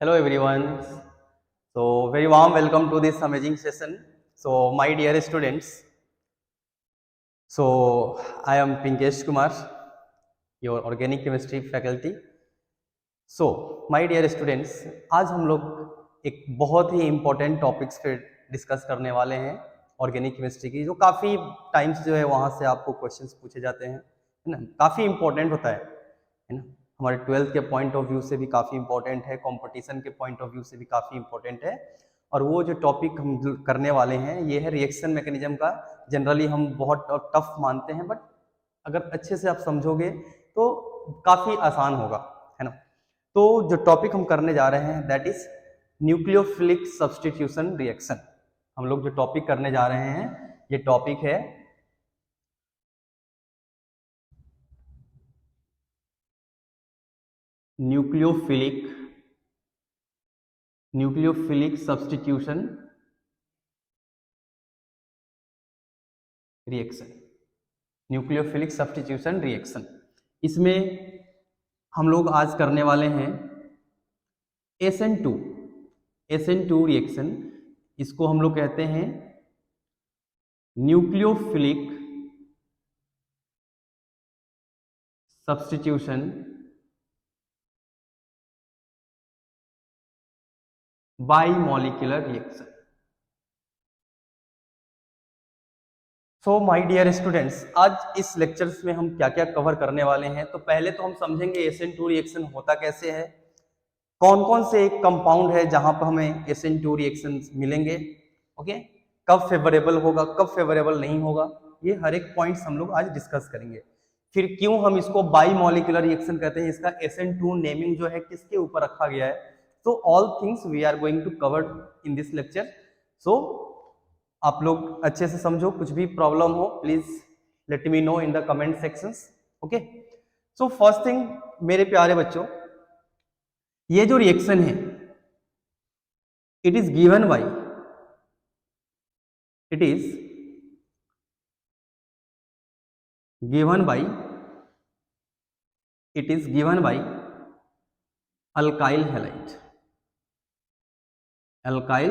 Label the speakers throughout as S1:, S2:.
S1: Hello everyone. So very warm welcome to this amazing session. So my dear students, so I am Pinkesh Kumar, your organic chemistry faculty. So my dear students, आज हम लोग एक बहुत ही important topics पे discuss करने वाले हैं organic chemistry की, जो काफ़ी टाइम्स जो है वहाँ से आपको क्वेश्चंस पूछे जाते हैं, है ना। काफ़ी इंपॉर्टेंट होता है ना। हमारे 12th के पॉइंट ऑफ व्यू से भी काफ़ी इंपॉर्टेंट है, कंपटीशन के पॉइंट ऑफ व्यू से भी काफ़ी इंपॉर्टेंट है। और वो जो टॉपिक हम करने वाले हैं ये है रिएक्शन मैकेनिज्म का। जनरली हम बहुत टफ मानते हैं, बट अगर अच्छे से आप समझोगे तो काफ़ी आसान होगा, है ना। तो जो टॉपिक हम करने जा रहे हैं that is nucleophilic substitution reaction. हम लोग जो टॉपिक करने जा रहे हैं ये टॉपिक है nucleophilic substitution reaction. Nucleophilic substitution reaction, इसमें हम लोग आज करने वाले हैं SN2 रिएक्शन। इसको हम लोग कहते हैं nucleophilic substitution bimolecular reaction. So my dear students, आज इस लेक्चर्स में हम क्या क्या कवर करने वाले हैं। तो पहले तो हम समझेंगे SN2 रिएक्शन होता कैसे है, कौन कौन से एक कंपाउंड है जहां पर हमें SN2 रिएक्शन मिलेंगे, ओके, कब फेवरेबल होगा कब फेवरेबल नहीं होगा, ये हर एक पॉइंट्स हम लोग आज डिस्कस करेंगे। फिर क्यों हम इसको बाइमॉलिक्यूलर रिएक्शन कहते हैं, इसका SN2 नेमिंग जो है किसके ऊपर रखा गया है। तो all things we are going to cover in this lecture. So आप लोग अच्छे से समझो, कुछ भी प्रॉब्लम हो please let me know in the comment sections, okay. So first thing मेरे प्यारे बच्चों, ये जो रिएक्शन है it is given by it is given by it is given by alkyl halide. Alkyl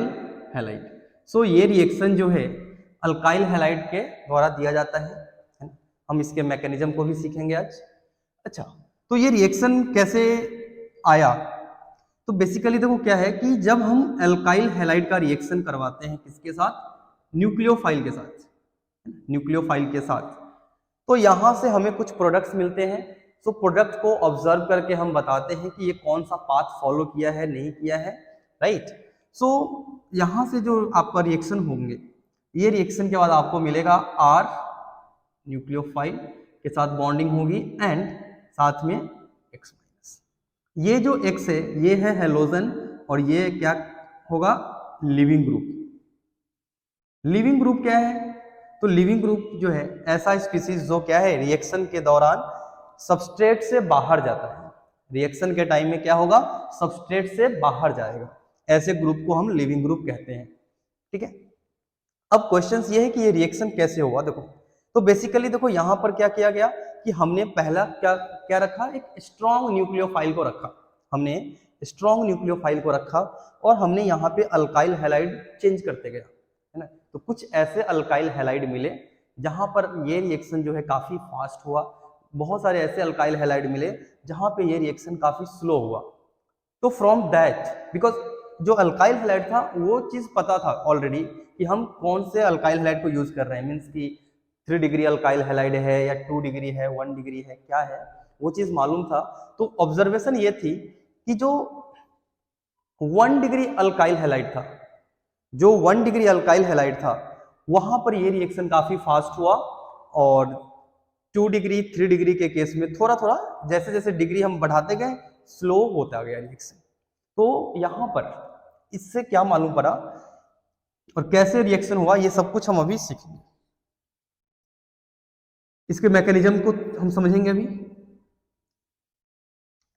S1: halide. So ये reaction जो है alkyl halide के द्वारा दिया जाता है। हम इसके मैकेनिज्म को भी सीखेंगे आज। अच्छा, तो ये रिएक्शन कैसे आया। तो बेसिकली देखो क्या है कि जब हम अल्काइल हैलाइड का रिएक्शन करवाते हैं किसके साथ, न्यूक्लियोफाइल के साथ, न्यूक्लियोफाइल के साथ, तो यहां से हमें कुछ प्रोडक्ट्स मिलते हैं। सो प्रोडक्ट को ऑब्जर्व करके हम बताते हैं कि ये कौन सा पाथ फॉलो किया है नहीं किया है, राइट। सो यहां से जो आपका रिएक्शन होंगे, ये रिएक्शन के बाद आपको मिलेगा R, न्यूक्लियोफाइल के साथ बॉन्डिंग होगी, एंड साथ में X माइनस। ये जो X है ये है हेलोजन, और ये क्या होगा, लिविंग ग्रुप। लिविंग ग्रुप क्या है, तो लिविंग ग्रुप जो है ऐसा स्पीसीज जो क्या है रिएक्शन के दौरान सबस्ट्रेट से बाहर जाता है। रिएक्शन के टाइम में क्या होगा, सबस्ट्रेट से बाहर जाएगा, ऐसे ग्रुप को हम लिविंग ग्रुप कहते हैं, ठीक है। अब क्वेश्चन ये है कि ये रिएक्शन कैसे होगा। देखो, तो बेसिकली देखो यहां पर क्या किया गया कि हमने पहला क्या क्या रखा, एक स्ट्रॉन्ग न्यूक्लियोफाइल को रखा। हमने स्ट्रॉन्ग न्यूक्लियोफाइल को रखा और हमने यहाँ पे अल्काइल हैलाइड चेंज करते गया, है ना। तो कुछ ऐसे अल्काइल हैलाइड मिले जहां पर ये रिएक्शन जो है काफी फास्ट हुआ। बहुत सारे ऐसे अल्काइल हैलाइड मिले जहां पे ये रिएक्शन काफी स्लो हुआ। तो फ्रॉम दैट, बिकॉज जो अल्काइल हैलाइड था वो चीज पता था ऑलरेडी कि हम कौन से अल्काइल हैलाइड को यूज कर रहे हैं, मीन्स कि 3 डिग्री अल्काइल हैलाइड है या 2 डिग्री है, 1 डिग्री है, क्या है वो चीज मालूम था। तो ऑब्जर्वेशन ये थी कि जो 1 डिग्री अल्काइल हैलाइड था, जो 1 डिग्री अल्काइल हैलाइड था वहां पर ये रिएक्शन काफी फास्ट हुआ, और 2 डिग्री 3 डिग्री के केस में थोड़ा थोड़ा जैसे जैसे डिग्री हम बढ़ाते गए स्लो होता गया रिएक्शन। तो यहां पर इससे क्या मालूम पड़ा और कैसे रिएक्शन हुआ ये सब कुछ हम अभी सीखेंगे। इसके मैकेनिज्म को हम समझेंगे अभी।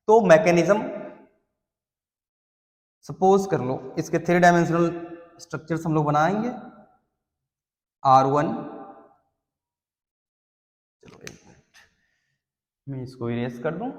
S1: तो मैकेनिज्म सपोज कर लो इसके 3 डायमेंशनल स्ट्रक्चर्स हम लोग बनाएंगे। R1, चलो एक मिनट मैं इसको इरेज कर दूं।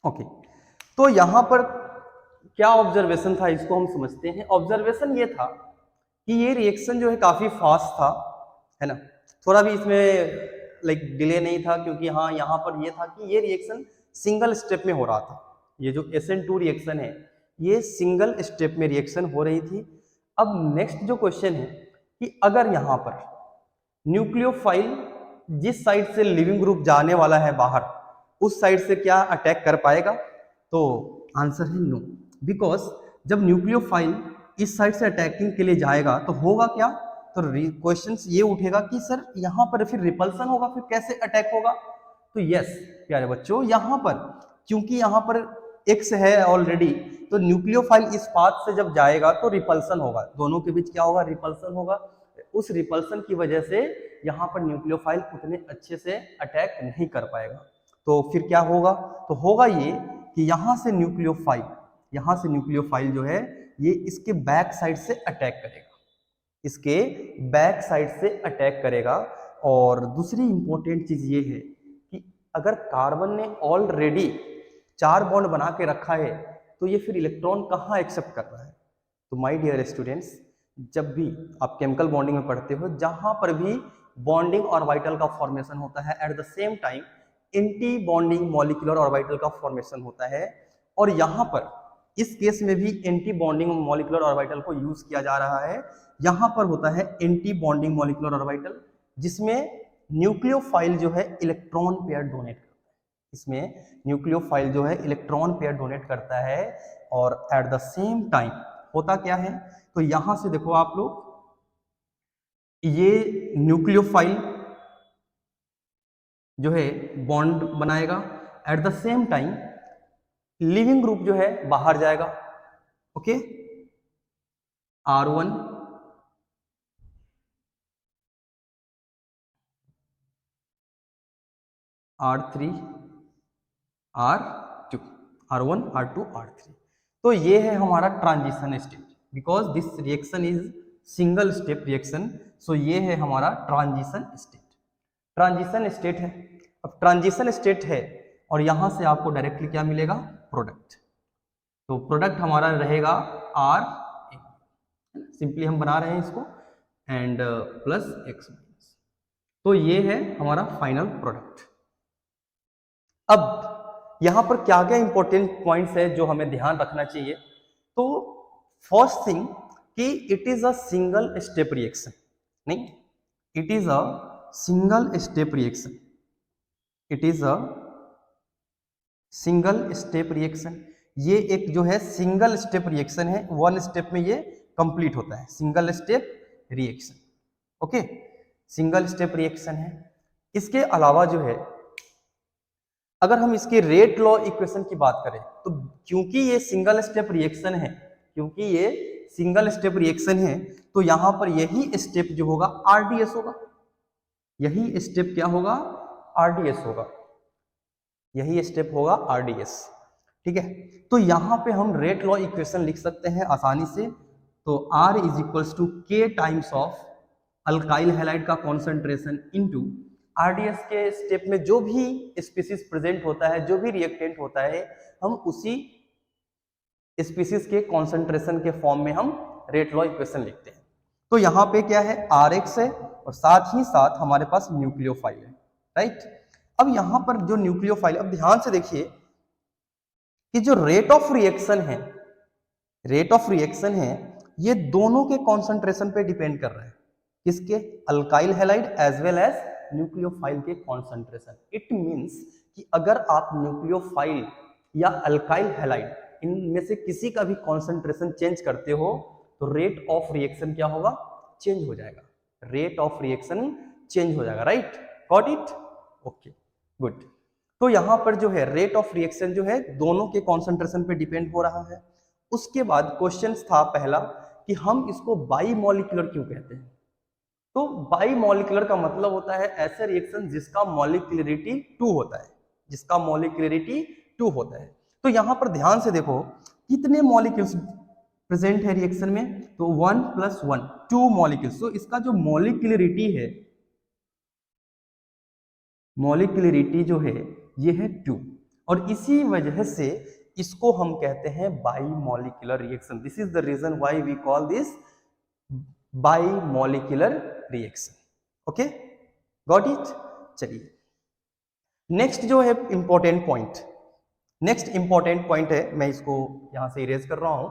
S1: ओके, तो यहां पर क्या ऑब्जर्वेशन था इसको हम समझते हैं। ऑब्जर्वेशन ये था कि ये रिएक्शन जो है काफी फास्ट था, है ना, थोड़ा भी इसमें लाइक डिले नहीं था, क्योंकि हाँ यहाँ पर ये था कि ये रिएक्शन सिंगल स्टेप में हो रहा था। ये जो SN2 रिएक्शन है ये सिंगल स्टेप में रिएक्शन हो रही थी। अब नेक्स्ट जो क्वेश्चन है कि अगर यहाँ पर न्यूक्लियोफाइल जिस साइड से लिविंग ग्रुप जाने वाला है बाहर, उस साइड से क्या अटैक कर पाएगा, तो आंसर है नो। बिकॉज जब न्यूक्लियोफाइल इस साइड से अटैकिंग के लिए जाएगा तो होगा क्या, तो क्वेश्चन ये उठेगा कि सर यहाँ पर फिर रिपल्सन होगा, फिर कैसे अटैक होगा। तो यस प्यारे बच्चों, यहाँ पर क्योंकि यहाँ पर एक्स है ऑलरेडी, तो न्यूक्लियोफाइल इस पाथ से जब जाएगा तो रिपल्सन होगा, दोनों के बीच क्या होगा, रिपल्सन होगा। उस रिपल्सन की वजह से यहाँ पर न्यूक्लियोफाइल उतने अच्छे से अटैक नहीं कर पाएगा। तो फिर क्या होगा, तो होगा ये कि यहाँ से न्यूक्लियोफाइल जो है ये इसके बैक साइड से अटैक करेगा, इसके बैक साइड से अटैक करेगा। और दूसरी इंपॉर्टेंट चीज ये है कि अगर कार्बन ने ऑलरेडी 4 बॉन्ड बना के रखा है तो ये फिर इलेक्ट्रॉन कहाँ एक्सेप्ट कर रहा है। तो माय डियर स्टूडेंट्स, जब भी आप केमिकल बॉन्डिंग में पढ़ते हो, जहां पर भी बॉन्डिंग ऑर्बिटल का फॉर्मेशन होता है, at the same time anti bonding molecular orbital का फॉर्मेशन होता है। और यहां पर इस केस में भी एंटी बॉन्डिंग मॉलिक्यूलर ऑर्बिटल को यूज किया जा रहा है। यहां पर होता है एंटी बॉन्डिंग मॉलिक्यूलर ऑर्बिटल, जिसमें न्यूक्लियोफाइल जो है इलेक्ट्रॉन पेयर डोनेट करता है, इसमें न्यूक्लियोफाइल जो है इलेक्ट्रॉन पेयर डोनेट करता है। और एट द सेम टाइम होता क्या है, तो यहां से देखो आप लोग, ये न्यूक्लियोफाइल जो है बॉन्ड बनाएगा, at the same time leaving group जो है बाहर जाएगा। Okay, R1 R3 R2, R1 R2 R3। तो ये है हमारा transition state, because this reaction is single step reaction. So ये है हमारा ट्रांजिशन स्टेट। ट्रांजिशन स्टेट है, अब ट्रांजिशन स्टेट है और यहां से आपको डायरेक्टली क्या मिलेगा, प्रोडक्ट। तो प्रोडक्ट हमारा रहेगा R, सिंपली हम बना रहे हैं इसको, एंड प्लस X। तो ये है हमारा फाइनल प्रोडक्ट। अब यहां पर क्या क्या इंपॉर्टेंट पॉइंट्स है जो हमें ध्यान रखना चाहिए। तो फर्स्ट थिंग कि it is a single step reaction, नहीं, it is a single step reaction, it is a single step reaction. ये एक जो है सिंगल स्टेप रिएक्शन है, वन स्टेप में ये कंप्लीट होता है, single step reaction. Okay, single step reaction है। इसके अलावा जो है अगर हम इसके रेट लॉ इक्वेशन की बात करें, तो क्योंकि ये सिंगल स्टेप रिएक्शन है, क्योंकि ये सिंगल स्टेप रिएक्शन है, तो यहां पर यही स्टेप जो होगा RDS होगा, यही स्टेप क्या होगा, RDS होगा, यही स्टेप होगा RDS। ठीक है, तो यहां पे हम रेट लॉ इक्वेशन लिख सकते हैं आसानी से। तो R is equals to K times of alkyl halide का कॉन्सेंट्रेशन इनटू RDS के स्टेप में जो भी स्पीसीज प्रेजेंट होता है, जो भी रिएक्टेंट होता है, हम उसी स्पीसीज के कॉन्सेंट्रेशन के फॉर्म में हम रेट लॉ इक्वेशन लिखते हैं। तो यहाँ पे क्या है, RX है और साथ ही साथ हमारे पास न्यूक्लियोफाइल है, राइट। अब यहाँ पर जो न्यूक्लियोफाइल, अब ध्यान से देखिए कि जो रेट ऑफ रिएक्शन है, रेट ऑफ रिएक्शन है, ये दोनों के कॉन्सेंट्रेशन पे डिपेंड कर रहा है, किसके, alkyl halide as well as nucleophile के कॉन्सेंट्रेशन। इट मींस कि अगर आप न्यूक्लियोफाइल या अल्काइल हैलाइड इनमें से किसी का भी कॉन्सेंट्रेशन चेंज करते हो तो रेट ऑफ रिएक्शन क्या होगा, चेंज हो जाएगा, रेट ऑफ रिएक्शन चेंज हो जाएगा, right, got it, okay, good. तो यहां पर जो है रेट ऑफ रिएक्शन जो है दोनों के कॉन्सेंट्रेशन पे डिपेंड हो रहा है। उसके बाद क्वेश्चन था पहला कि हम इसको बाई मॉलिक्यूलर क्यों कहते हैं। तो बाई मॉलिक्यूलर का मतलब होता है ऐसे रिएक्शन जिसका मॉलिक्यूलरिटी 2 होता है, जिसका मॉलिक्यूलरिटी 2 होता है। तो यहां पर ध्यान से देखो कितने मॉलिक्यूल्स प्रेजेंट है रिएक्शन में, तो 1 + 1 2 मॉलिक्यूल्स। तो इसका जो मॉलिक्यूलरिटी है, मॉलिक्यूलरिटी जो है ये है 2। और इसी वजह से इसको हम कहते हैं bimolecular reaction. This is the reason why we call this bimolecular reaction. Okay, got it. चलिए नेक्स्ट जो है important point, next important point है, मैं इसको यहां से इरेज कर रहा हूं,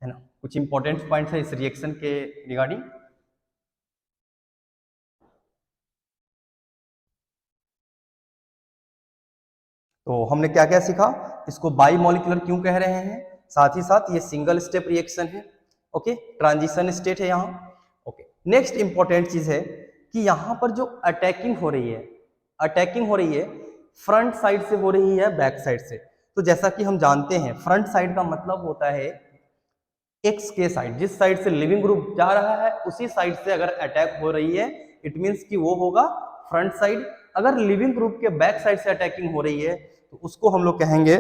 S1: है ना। कुछ इंपॉर्टेंट पॉइंट्स है इस रिएक्शन के रिगार्डिंग। तो हमने क्या क्या सीखा, इसको बाइमॉलिक्यूलर क्यों कह रहे हैं, साथ ही साथ ये सिंगल स्टेप रिएक्शन है। ओके, ट्रांजिशन स्टेट है यहाँ। ओके, नेक्स्ट इंपॉर्टेंट चीज है कि यहाँ पर जो अटैकिंग हो रही है, अटैकिंग हो रही है फ्रंट साइड से हो रही है बैक साइड से। तो जैसा कि हम जानते हैं फ्रंट साइड का मतलब होता है एक्स के साइड, जिस साइड से लिविंग ग्रुप जा रहा है उसी साइड से अगर अटैक हो रही है इट मींस कि वो होगा फ्रंट साइड। अगर लिविंग ग्रुप के बैक साइड से अटैकिंग हो रही है तो उसको हम लोग कहेंगे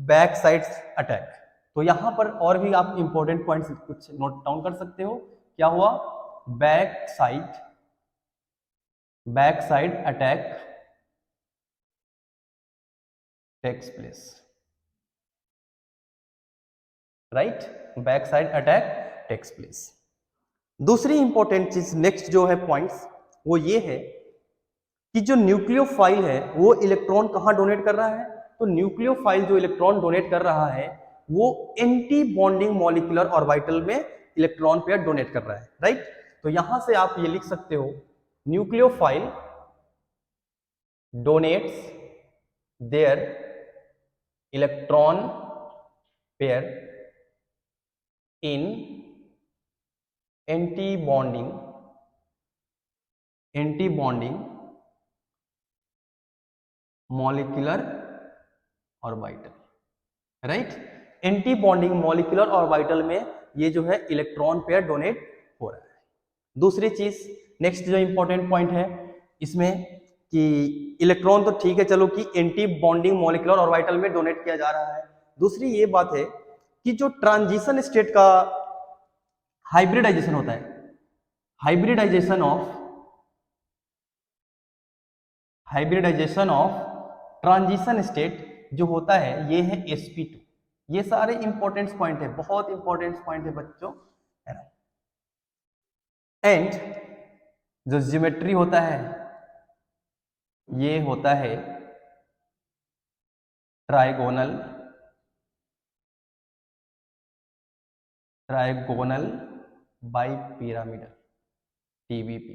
S1: बैक साइड अटैक। तो यहां पर और भी आप इंपॉर्टेंट पॉइंट्स कुछ नोट डाउन कर सकते हो। क्या हुआ, back side attack takes place, right, back side attack takes place. दूसरी इंपॉर्टेंट चीज नेक्स्ट जो है पॉइंट्स वो ये है कि जो न्यूक्लियोफाइल है वो इलेक्ट्रॉन कहां डोनेट कर रहा है। तो न्यूक्लियोफाइल जो इलेक्ट्रॉन डोनेट कर रहा है वो एंटी बॉन्डिंग मॉलिक्यूलर ऑर्बिटल में इलेक्ट्रॉन पेयर डोनेट कर रहा है, राइट। तो यहां से आप ये लिख सकते हो nucleophile donates their electron pair in anti bonding molecular orbital, right. Anti bonding molecular orbital में ये जो है इलेक्ट्रॉन पेयर डोनेट हो रहा है। दूसरी चीज नेक्स्ट जो इंपॉर्टेंट पॉइंट है इसमें कि इलेक्ट्रॉन तो ठीक है चलो कि एंटी बॉन्डिंग मॉलिक्यूलर ऑर्बिटल में डोनेट किया जा रहा है। दूसरी ये बात है कि जो ट्रांजिशन स्टेट का हाइब्रिडाइजेशन होता है, हाइब्रिडाइजेशन ऑफ ट्रांजिशन स्टेट जो होता है ये है sp2। ये सारे इंपॉर्टेंट पॉइंट है, बहुत इंपॉर्टेंट पॉइंट है बच्चों, है ना। एंड जो ज्योमेट्री होता है ये होता है trigonal bipyramidal, TBP,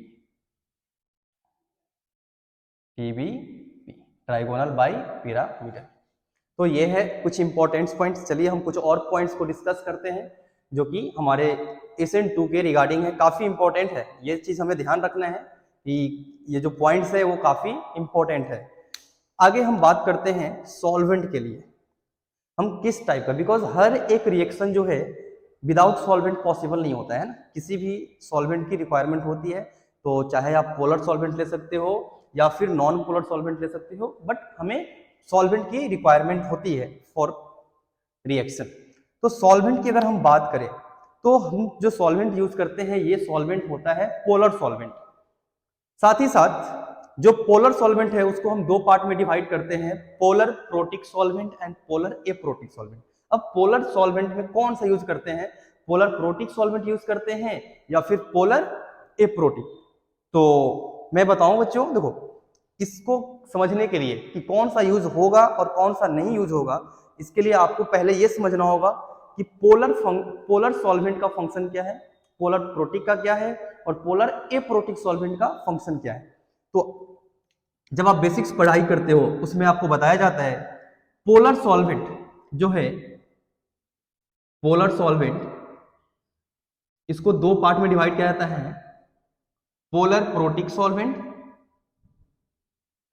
S1: trigonal bipyramidal. तो ये है कुछ इंपॉर्टेंट पॉइंट्स। चलिए हम कुछ और पॉइंट्स को डिस्कस करते हैं जो कि हमारे SN2 के रिगार्डिंग है, काफी इंपॉर्टेंट है। ये चीज हमें ध्यान रखना है कि ये जो पॉइंट्स है वो काफी इंपॉर्टेंट है। आगे हम बात करते हैं सॉल्वेंट के लिए, हम किस टाइप का, बिकॉज हर एक रिएक्शन जो है विदाउट सॉल्वेंट पॉसिबल नहीं होता है ना, किसी भी सॉल्वेंट की रिक्वायरमेंट होती है। तो चाहे आप पोलर सॉल्वेंट ले सकते हो या फिर नॉन पोलर सॉल्वेंट ले सकते हो, बट हमें सॉल्वेंट की रिक्वायरमेंट होती है फॉर रिएक्शन। तो सॉल्वेंट की अगर हम बात करें तो हम जो सॉल्वेंट यूज करते हैं ये सॉल्वेंट होता है पोलर सॉल्वेंट। साथ ही साथ जो पोलर सॉल्वेंट है उसको हम दो पार्ट में डिवाइड करते हैं, polar protic solvent and polar aprotic solvent. अब पोलर सॉल्वेंट में कौन सा यूज करते हैं, पोलर प्रोटिक सॉल्वेंट यूज करते हैं या फिर पोलर एप्रोटिक। तो मैं बताऊं बच्चों, देखो इसको समझने के लिए कि कौन सा यूज होगा और कौन सा नहीं यूज होगा, इसके लिए आपको पहले यह समझना होगा कि पोलर सॉल्वेंट का फंक्शन क्या है, पोलर प्रोटिक का क्या है और पोलर एप्रोटिक सॉल्वेंट का फंक्शन क्या है। तो जब आप बेसिक्स पढ़ाई करते हो उसमें आपको बताया जाता है पोलर सॉल्वेंट जो है, पोलर सॉल्वेंट इसको दो पार्ट में डिवाइड किया जाता है, polar protic solvent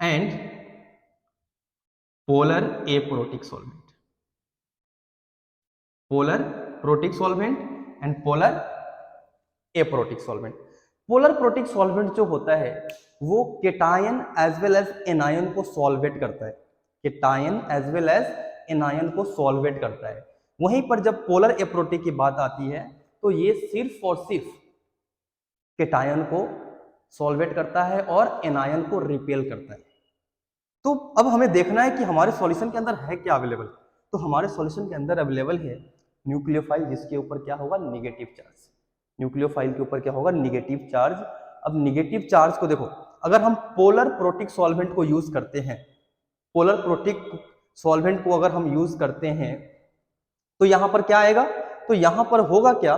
S1: and polar aprotic solvent, polar protic solvent and polar aprotic solvent. Polar protic solvent जो होता है वो cation as well as anion को सॉल्वेट करता है, cation as well as anion को सॉल्वेट करता है। वहीं पर जब पोलर एप्रोटिक की बात आती है तो ये सिर्फ और सिर्फ केटायन को सॉल्वेट करता है और एनायन को रिपेल करता है। तो अब हमें देखना है कि हमारे सॉल्यूशन के अंदर है क्या अवेलेबल। तो हमारे सॉल्यूशन के अंदर अवेलेबल है न्यूक्लियोफाइल, जिसके ऊपर क्या होगा, निगेटिव चार्ज। न्यूक्लियोफाइल के ऊपर क्या होगा, निगेटिव चार्ज। अब निगेटिव चार्ज को देखो, अगर हम पोलर प्रोटिक सॉल्वेंट को यूज करते हैं, पोलर प्रोटिक सॉल्वेंट को अगर हम यूज करते हैं तो यहां पर क्या आएगा, तो यहां पर होगा क्या,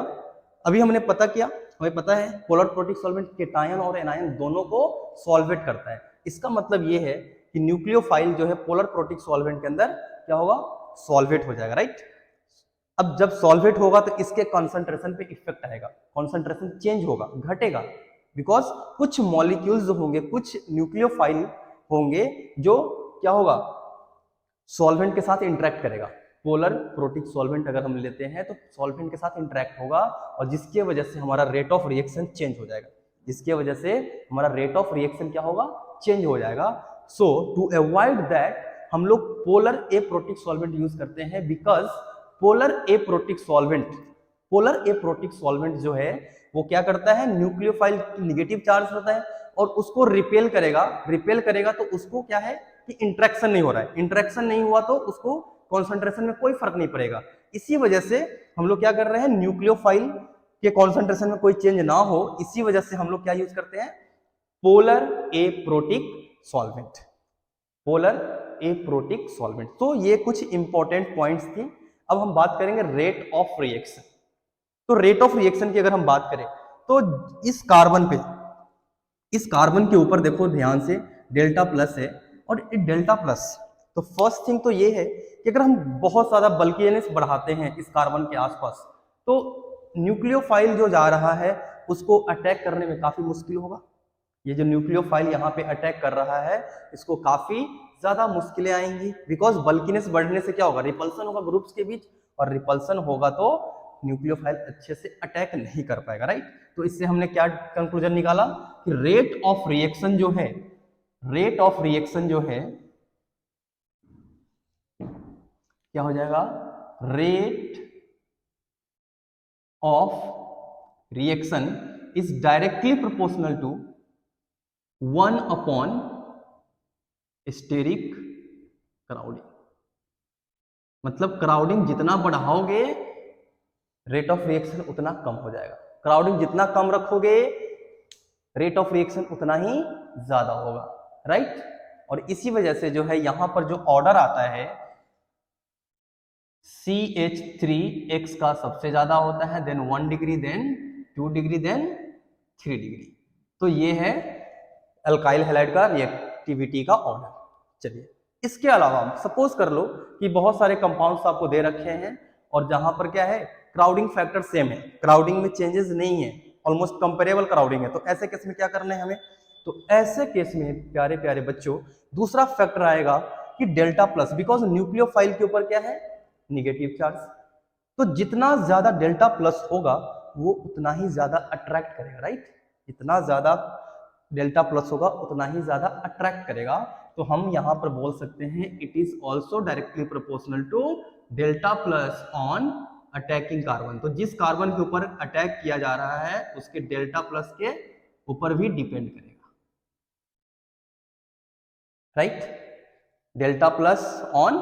S1: अभी हमने पता किया, हमें पता है पोलर प्रोटिक सॉल्वेंट केटायन और एनायन दोनों को सॉल्वेट करता है। इसका मतलब ये है कि न्यूक्लियोफाइल जो है पोलर प्रोटिक सॉल्वेंट के अंदर क्या होगा, सॉल्वेट हो जाएगा, राइट। अब जब सॉल्वेट होगा तो इसके कॉन्सेंट्रेशन पे इफेक्ट आएगा, कॉन्सेंट्रेशन चेंज होगा, घटेगा, बिकॉज कुछ मॉलिक्यूल्स होंगे, कुछ न्यूक्लियोफाइल होंगे जो क्या होगा, सॉल्वेंट के साथ इंटरेक्ट करेगा। पोलर प्रोटिक सॉल्वेंट अगर हम लेते हैं तो सॉल्वेंट के साथ इंटरेक्ट होगा और जिसकी वजह से हमारा रेट ऑफ रिएक्शन चेंज हो जाएगा, जिसकी वजह से हमारा रेट ऑफ रिएक्शन क्या होगा, चेंज हो जाएगा। सो टू अवॉइड दैट हम लोग पोलर एप्रोटिक सॉल्वेंट यूज करते हैं, बिकॉज पोलर एप्रोटिक सॉल्वेंट जो है वो क्या करता है, न्यूक्लियोफाइल निगेटिव चार्ज होता है और उसको रिपेल करेगा तो उसको क्या है कि इंटरेक्शन नहीं हो रहा है, इंटरेक्शन नहीं हुआ तो उसको कॉन्सेंट्रेशन में कोई फर्क नहीं पड़ेगा। इसी वजह से हम लोग क्या कर रहे हैं, न्यूक्लियोफाइल के कॉन्सेंट्रेशन में कोई चेंज ना हो, इसी वजह से हम लोग क्या यूज करते हैं, polar aprotic solvent, polar aprotic solvent. तो ये कुछ इंपॉर्टेंट पॉइंट्स थी। अब हम बात करेंगे रेट ऑफ रिएक्शन। तो रेट ऑफ रिएक्शन की अगर हम बात करें तो इस कार्बन के ऊपर देखो ध्यान से, डेल्टा प्लस है और डेल्टा प्लस, तो फर्स्ट थिंग तो ये है कि अगर हम बहुत ज्यादा बल्कीनेस बढ़ाते हैं इस कार्बन के आसपास तो न्यूक्लियोफाइल जो जा रहा है उसको अटैक करने में काफी मुश्किल होगा। ये जो न्यूक्लियोफाइल यहाँ पे अटैक कर रहा है इसको काफी ज्यादा मुश्किलें आएंगी, बिकॉज बल्कीनेस बढ़ने से क्या होगा, रिपल्सन होगा ग्रुप्स के बीच, और रिपल्सन होगा तो न्यूक्लियोफाइल अच्छे से अटैक नहीं कर पाएगा, राइट। तो इससे हमने क्या कंक्लूजन निकाला कि रेट ऑफ रिएक्शन जो है, रेट ऑफ रिएक्शन जो है क्या हो जाएगा, rate of reaction is directly proportional to 1 upon steric crowding. मतलब क्राउडिंग जितना बढ़ाओगे रेट ऑफ रिएक्शन उतना कम हो जाएगा, क्राउडिंग जितना कम रखोगे रेट ऑफ रिएक्शन उतना ही ज्यादा होगा, राइट। और इसी वजह से जो है यहां पर जो ऑर्डर आता है CH3X का सबसे ज्यादा होता है, then 1 degree, then 2 degree, then 3 degree. तो ये है अल्काइल हैलाइड का रिएक्टिविटी का ऑर्डर। चलिए इसके अलावा सपोज कर लो कि बहुत सारे कंपाउंड्स आपको दे रखे हैं और जहां पर क्या है, क्राउडिंग फैक्टर सेम है, क्राउडिंग में चेंजेस नहीं है, ऑलमोस्ट कंपेरेबल क्राउडिंग है, तो ऐसे केस में क्या करना है हमें, तो ऐसे केस में प्यारे प्यारे बच्चों दूसरा फैक्टर आएगा कि डेल्टा प्लस, बिकॉज न्यूक्लियोफाइल के ऊपर क्या है, निगेटिव चार्ज, तो जितना ज्यादा डेल्टा प्लस होगा वो उतना ही ज्यादा अट्रैक्ट करेगा, राइट। जितना ज्यादा डेल्टा प्लस होगा उतना ही ज्यादा अट्रैक्ट करेगा। तो हम यहां पर बोल सकते हैं it is also directly proportional to delta plus on attacking carbon. तो जिस कार्बन के ऊपर अटैक किया जा रहा है उसके डेल्टा प्लस के ऊपर भी डिपेंड करेगा, right. Delta plus on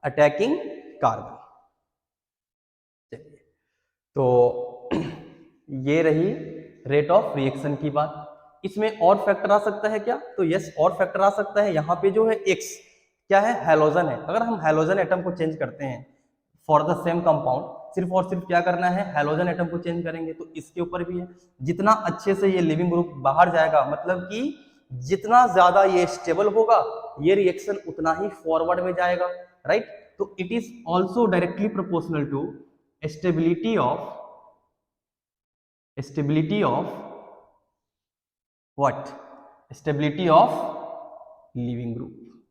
S1: attacking carbon. चलिए तो ये रही रेट ऑफ रिएक्शन की बात। इसमें और फैक्टर आ सकता है क्या, तो यस और फैक्टर आ सकता है। यहाँ पे जो है X क्या है, हैलोजन है। अगर हम हैलोजन एटम को चेंज करते हैं फॉर द सेम कंपाउंड, सिर्फ और सिर्फ क्या करना है, हैलोजन एटम को चेंज करेंगे, तो इसके ऊपर भी है। जितना अच्छे से ये लिविंग ग्रुप बाहर जाएगा, मतलब कि जितना ज्यादा ये स्टेबल होगा ये रिएक्शन उतना ही फॉरवर्ड में जाएगा, राइट। तो it is also directly proportional to stability of what, stability of leaving group.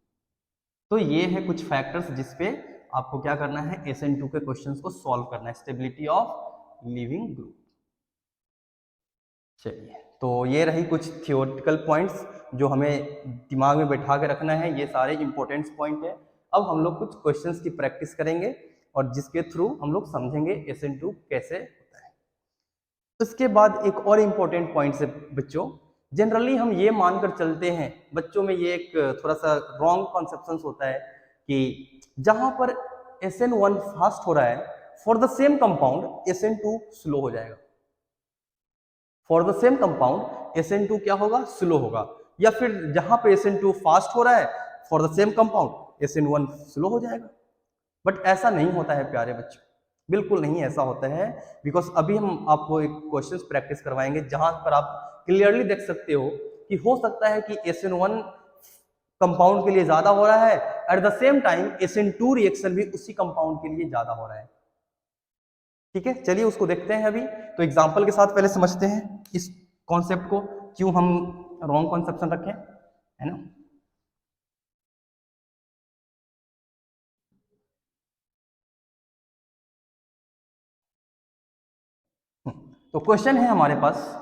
S1: तो ये है कुछ फैक्टर्स जिसपे आपको क्या करना है, SN2 के क्वेश्चंस को सॉल्व करना है, स्टेबिलिटी ऑफ लिविंग ग्रुप। चलिए तो ये रही कुछ थियोरेटिकल पॉइंट्स जो हमें दिमाग में बैठा के रखना है, ये सारे इंपॉर्टेंट पॉइंट है। अब हम लोग कुछ क्वेश्चंस की प्रैक्टिस करेंगे और जिसके थ्रू हम लोग समझेंगे SN2 कैसे होता है। उसके बाद एक और इंपॉर्टेंट पॉइंट है बच्चों, जनरली हम ये मानकर चलते हैं, बच्चों में ये एक थोड़ा सा रॉन्ग कॉन्सेप्शन होता है कि जहां पर SN1 फास्ट हो रहा है, for the same compound SN2 slow हो जाएगा। For the same compound SN2 क्या होगा, स्लो होगा। या फिर जहां पे SN2 फास्ट हो रहा है, for the same compound SN1 slow हो जाएगा। बट ऐसा नहीं होता है प्यारे बच्चों, बिल्कुल नहीं ऐसा होता है। बिकॉज अभी हम आपको एक क्वेश्चन प्रैक्टिस करवाएंगे जहां पर आप क्लियरली देख सकते हो कि हो सकता है कि SN1 कंपाउंड के लिए ज्यादा हो रहा है, at the same time SN2 reaction भी उसी कंपाउंड के लिए ज्यादा हो रहा है। ठीक है, चलिए उसको देखते हैं अभी। तो एग्जाम्पल के साथ पहले समझते हैं इस कॉन्सेप्ट को, क्यों हम रॉन्ग कॉन्सेप्शन रखें, है ना। तो क्वेश्चन है हमारे पास,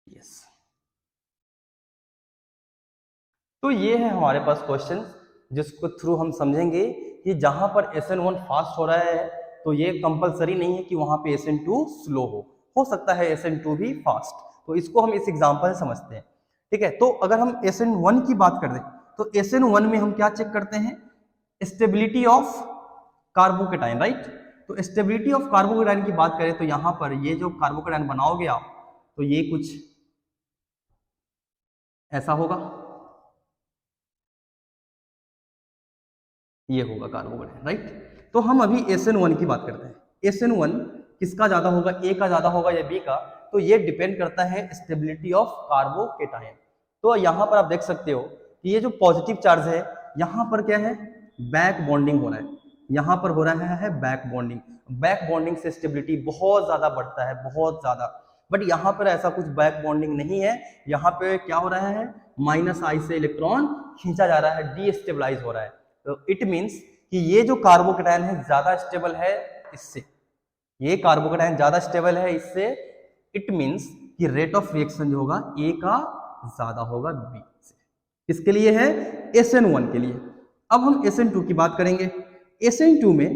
S1: यस, तो ये है हमारे पास क्वेश्चन जिसको थ्रू हम समझेंगे कि जहां पर SN1 फास्ट हो रहा है तो ये कंपलसरी नहीं है कि वहां पे SN2 स्लो हो सकता है SN2 भी फास्ट। तो इसको हम इस एग्जांपल से समझते हैं। ठीक है, तो अगर हम SN1 की बात कर दें तो SN1 में हम क्या चेक करते हैं, स्टेबिलिटी ऑफ कार्बोकेटाइन, राइट। तो स्टेबिलिटी ऑफ कार्बोकेटाइन की बात करें तो यहां पर ये जो कार्बोकेटाइन बनाओगे आप, तो ये कुछ ऐसा होगा, ये होगा कार्बोकेटाइन, राइट। तो हम अभी SN1 की बात करते हैं। SN1 किसका ज्यादा होगा, ए का ज्यादा होगा या बी का, तो ये डिपेंड करता है स्टेबिलिटी ऑफ कार्बोकेटाइन। तो यहां पर आप देख सकते हो कि ये जो पॉजिटिव चार्ज है, यहां पर क्या है, बैक बॉन्डिंग हो रहा है, यहां पर हो रहा है बैक बॉन्डिंग। बैक बॉन्डिंग से स्टेबिलिटी बहुत ज्यादा बढ़ता है, बहुत ज्यादा। बट यहाँ पर ऐसा कुछ बैक बॉन्डिंग नहीं है, यहाँ पे क्या हो रहा है, -I से इलेक्ट्रॉन खींचा जा रहा है, डीस्टेबलाइज हो रहा है। तो इट मीन्स कि ये जो कार्बोकेटाइन है ज्यादा स्टेबल है इससे, ये कार्बोकेटाइन ज्यादा स्टेबल है इससे। इट मीन्स कि रेट ऑफ रिएक्शन जो होगा ए का ज्यादा होगा बी से। किसके लिए है, SN1 के लिए। अब हम SN2 की बात करेंगे। SN2 में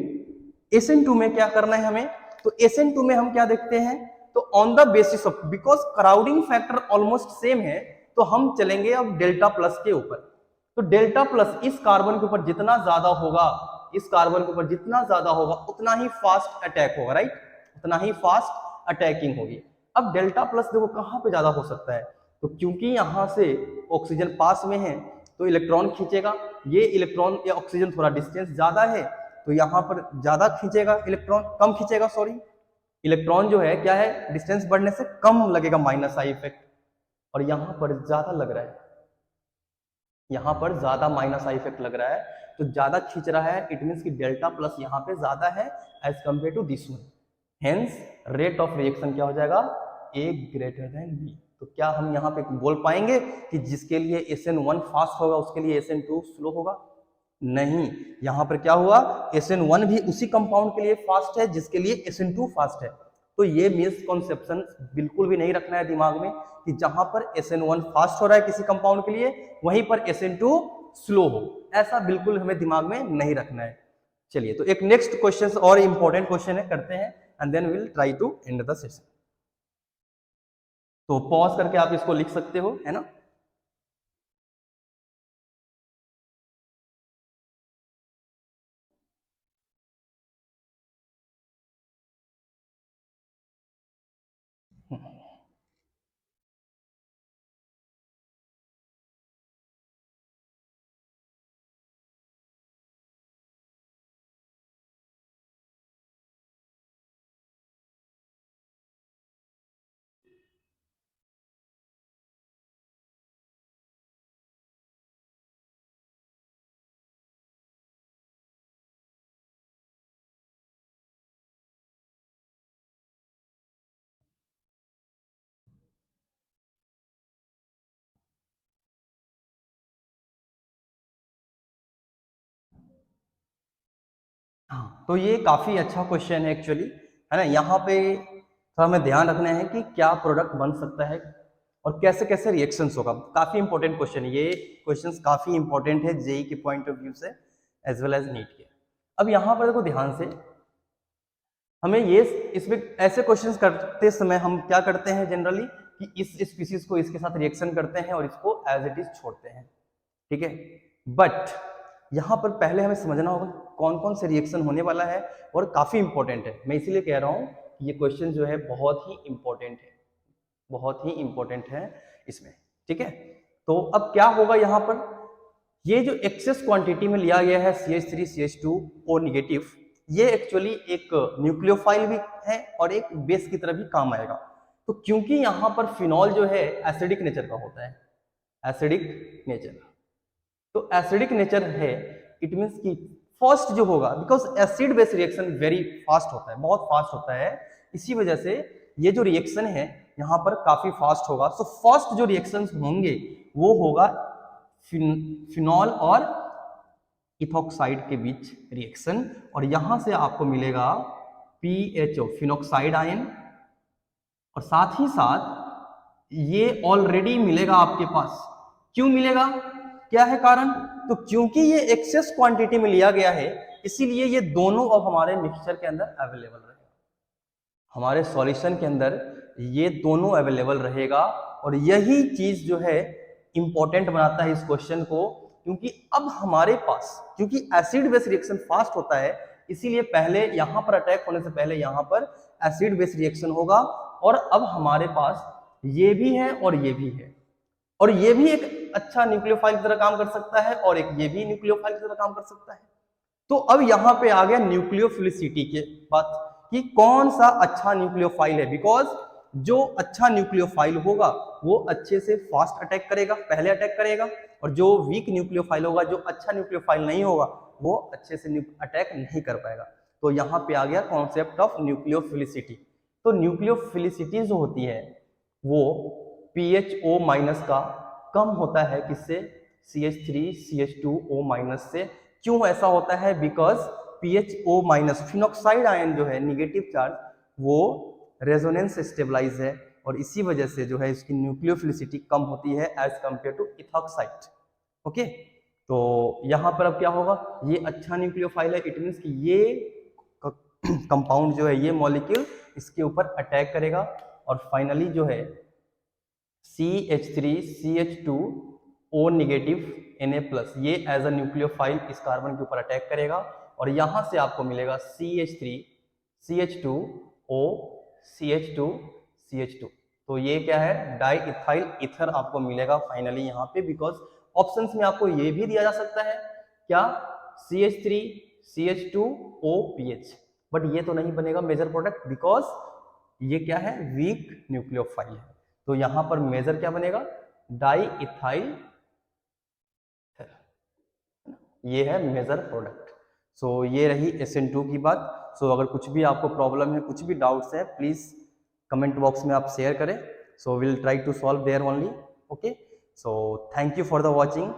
S1: SN2 में क्या करना है हमें, तो SN2 में हम क्या देखते हैं, तो on the basis of, because crowding factor almost same है, तो हम चलेंगे अब डेल्टा प्लस के ऊपर। तो डेल्टा प्लस इस कार्बन के ऊपर जितना ज्यादा होगा, इस कार्बन के ऊपर जितना ज्यादा होगा उतना ही फास्ट अटैक होगा, राइट, उतना ही फास्ट अटैकिंग होगी। अब डेल्टा प्लस देखो कहां पे ज्यादा हो सकता है, तो क्योंकि यहां से ऑक्सीजन पास में है तो इलेक्ट्रॉन खींचेगा, ये इलेक्ट्रॉन या ऑक्सीजन थोड़ा डिस्टेंस ज्यादा है तो यहां पर ज्यादा खींचेगा इलेक्ट्रॉन, कम खींचेगा, सॉरी, इलेक्ट्रॉन जो है क्या है, डिस्टेंस बढ़ने से कम लगेगा, -I इफेक्ट। और यहां पर ज्यादा लग रहा है, यहाँ पर ज्यादा -I इफेक्ट लग रहा है, तो ज्यादा खींच रहा है, इट मीन्स कि डेल्टा प्लस यहाँ पे ज्यादा है as compare to this one. Hence rate of reaction क्या हो जाएगा, A ग्रेटर देन B। तो क्या हम यहाँ पे बोल पाएंगे कि जिसके लिए SN1 फास्ट होगा उसके लिए SN2 स्लो होगा, नहीं। यहाँ पर क्या हुआ, SN1 भी उसी कंपाउंड के लिए फास्ट है जिसके लिए SN2 फास्ट है। तो ये मिसकॉन्सेप्शन बिल्कुल भी नहीं रखना है दिमाग में कि जहां पर SN1 फास्ट हो रहा है किसी कंपाउंड के लिए, वहीं पर SN2 स्लो हो, ऐसा बिल्कुल हमें दिमाग में नहीं रखना है। चलिए, तो एक नेक्स्ट क्वेश्चन और इंपॉर्टेंट क्वेश्चन है, करते हैं and then will try to end the session. तो पॉज करके आप इसको लिख सकते हो, है ना। हाँ, तो ये काफी अच्छा क्वेश्चन है एक्चुअली, है ना। यहाँ पे थोड़ा हमें ध्यान रखना है कि क्या प्रोडक्ट बन सकता है और कैसे कैसे रिएक्शंस होगा। काफी इंपॉर्टेंट क्वेश्चन, ये क्वेश्चंस काफी इंपॉर्टेंट है जेई के पॉइंट ऑफ व्यू से एज वेल एज नीट के। अब यहाँ पर देखो ध्यान से, हमें ये इसमें ऐसे क्वेश्चंस करते समय हम क्या करते हैं जनरली कि इस स्पीसीज को इसके साथ रिएक्शन करते हैं और इसको एज इट इज छोड़ते हैं, ठीक है। बट यहाँ पर पहले हमें समझना होगा कौन कौन से रिएक्शन होने वाला है और काफी इंपॉर्टेंट है। मैं इसीलिए कह रहा हूँ कि ये क्वेश्चन जो है बहुत ही इंपॉर्टेंट है, बहुत ही इंपॉर्टेंट है इसमें, ठीक है। तो अब क्या होगा यहाँ पर, ये जो एक्सेस क्वांटिटी में लिया गया है CH3 CH2O नेगेटिव, ये एक्चुअली एक न्यूक्लियोफाइल भी है और एक बेस की तरह भी काम आएगा। तो क्योंकि यहाँ पर फिनॉल जो है एसिडिक नेचर का होता है, एसिडिक नेचर, तो एसिडिक नेचर है, इट मींस कि फर्स्ट जो होगा, because acid base reaction very fast होता है, बहुत फास्ट होता है, इसी वजह से ये जो रिएक्शन है यहाँ पर काफी फास्ट होगा। सो फर्स्ट जो रिएक्शंस होंगे वो होगा फिनॉल और इथॉक्साइड के बीच रिएक्शन, और यहां से आपको मिलेगा PHO फिनॉक्साइड आयन, और साथ ही साथ ये ऑलरेडी मिलेगा आपके पास। क्यों मिलेगा, क्या है कारण, तो क्योंकि ये एक्सेस क्वांटिटी में लिया गया है, इसीलिए ये दोनों अब हमारे मिक्सचर के अंदर अवेलेबल रहेगा, हमारे सॉल्यूशन के अंदर ये दोनों अवेलेबल रहेगा। और यही चीज जो है इंपॉर्टेंट बनाता है इस क्वेश्चन को, क्योंकि अब हमारे पास, क्योंकि एसिड बेस रिएक्शन फास्ट होता है, इसीलिए पहले यहां पर अटैक होने से पहले यहां पर एसिड बेस रिएक्शन होगा, और अब हमारे पास ये भी है और ये भी है, और ये भी एक अच्छा न्यूक्लियोफाइल की तरह काम कर सकता है और एक ये भी न्यूक्लियोफाइल की तरह काम कर सकता है। तो अब यहां पे आ गया न्यूक्लियोफिलिसिटी के बात कि कौन सा अच्छा न्यूक्लियोफाइल है, बिकॉज जो अच्छा न्यूक्लियोफाइल होगा वो अच्छे से फास्ट अटैक करेगा, पहले अटैक करेगा, और जो वीक न्यूक्लियोफाइल होगा, जो अच्छा न्यूक्लियोफाइल नहीं होगा, वो अच्छे से अटैक नहीं कर पाएगा। तो यहाँ पे आ गया कॉन्सेप्ट ऑफ न्यूक्लियोफिलिसिटी। तो न्यूक्लियोफिलिसिटी जो होती है वो PHO माइनस का कम होता है, किससे, CH3 CH2O माइनस से। क्यों ऐसा होता है, because PHO minus phenoxide ion जो है नेगेटिव चार्ज, वो रेजोनेंस स्टेबलाइज है, और इसी वजह से जो है इसकी न्यूक्लियोफिलिसिटी कम होती है as compare to ethoxide. Okay, तो यहां पर अब क्या होगा, ये अच्छा न्यूक्लियोफाइल है, इट मींस कि ये कंपाउंड जो है, ये मॉलिक्यूल इसके ऊपर अटैक करेगा, और फाइनली जो है CH3 CH2O नेगेटिव Na+, ये एज अ न्यूक्लियोफाइल इस कार्बन के ऊपर अटैक करेगा, और यहां से आपको मिलेगा CH3 CH2O CH2 CH2। तो ये क्या है, डाई इथाइल ईथर आपको मिलेगा फाइनली यहाँ पे, बिकॉज ऑप्शंस में आपको ये भी दिया जा सकता है क्या, CH3 CH2OPH, बट ये तो नहीं बनेगा मेजर प्रोडक्ट, बिकॉज ये क्या है, वीक न्यूक्लियोफाइल है। तो यहां पर मेजर क्या बनेगा, डाई इथाइल, ये है मेजर प्रोडक्ट। सो ये रही SN2 की बात। सो अगर कुछ भी आपको प्रॉब्लम है, कुछ भी डाउट्स है, प्लीज कमेंट बॉक्स में आप शेयर करें, so will try to solve there only. Okay, so thank you for the watching.